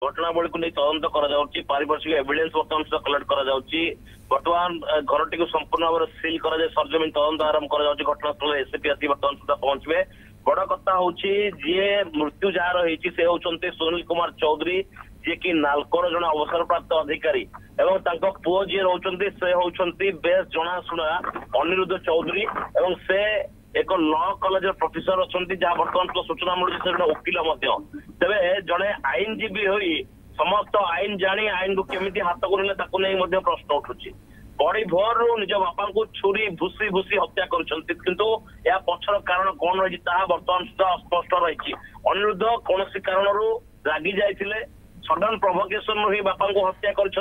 घटनावली को नहीं तदंत पारिपार्श्विक एविडेंस बर्तमान सुधा कलेक्ट बर्तमान घरटी को संपूर्ण भाव सिल कर सरजमीन तदंत आरंभ कर घटनास्थल एसपी आसी बर्तमान सुधा पहुंचे। बड़ कथा हूँ जी मृत्यु जार होती से होती सुनील कुमार चौधरी जी की नालकोर जन अवसरप्राप्त अधिकारी एवं पुओ जी रोचंती से होचंती बेस जनाशुना अनिरुद्ध चौधरी एवं से एक लॉ कॉलेज प्रोफेसर अच्छा जहाँ बर्तमान तो सूचना मिलूँ वकिल तेरे जड़े आईनजीवी हुई समस्त आईन जानी आईन को केमी हाथ को नहीं प्रश्न उठुची बड़ी भोर निज बापा को छुरी भूसी भूसी हत्या कर पछर कारण कौन रही बर्तमान सुधा अस्पष्ट रही। अनिरुद्ध कौन कारण रागी जाते सडन प्रोवोकेशन ही बापा को हत्या कर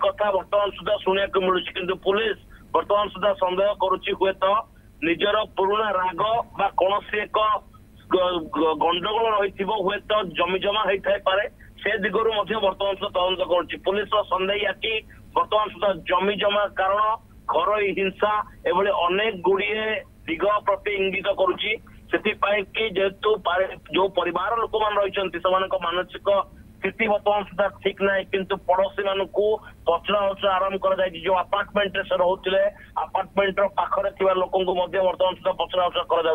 कथा बर्तमान सुधा शुणा मिलूँ कि पुलिस बर्तमान सुधा सन्देह करुच्ची हुए तो निजर पुराना राग बा कौन एक गंडगोल रही हुए तो जमी जमा होता पारे से दिगरू बर्तमान सुधा तदंत कर पुलिस सन्देह कि बर्तमान सुधा जमी जमा कारण घर हिंसा एभली अनेक गुड़िए दिग प्रति इंगित करुच्ची कि जेहेतु जो परिवार लोक मान रही मानसिक स्थिति बर्तमान सुधा ठीक ना किंतु पड़ोशी मान पचरा उचरा आरंभ कर जो अपार्टमेंट से रोते अपार्टमेंट पाखे लोक बर्तमान सुधा पचरा उचरा कर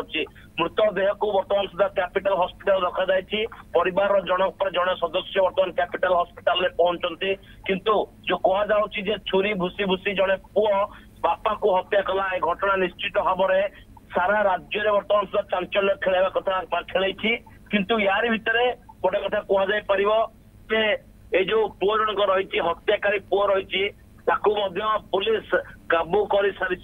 मृतदेह को बर्तमान सुधा कैपिटल हॉस्पिटल रखा जाए परिवार जन जड़े सदस्य बर्तमान कैपिटल हॉस्पिटल पहुंचती किंतु जो कह छुरी भूसी भूसी जड़े पुओ बापा को हत्या कला घटना निश्चित भाव में सारा राज्य में बर्तमान सुधा चांचल्य खेल कथा खेल किंतु यार भितर गोटे कथा कह जो पुओ जनक रही हत्याकारी पुओ रही पुलिस काबू कर सारी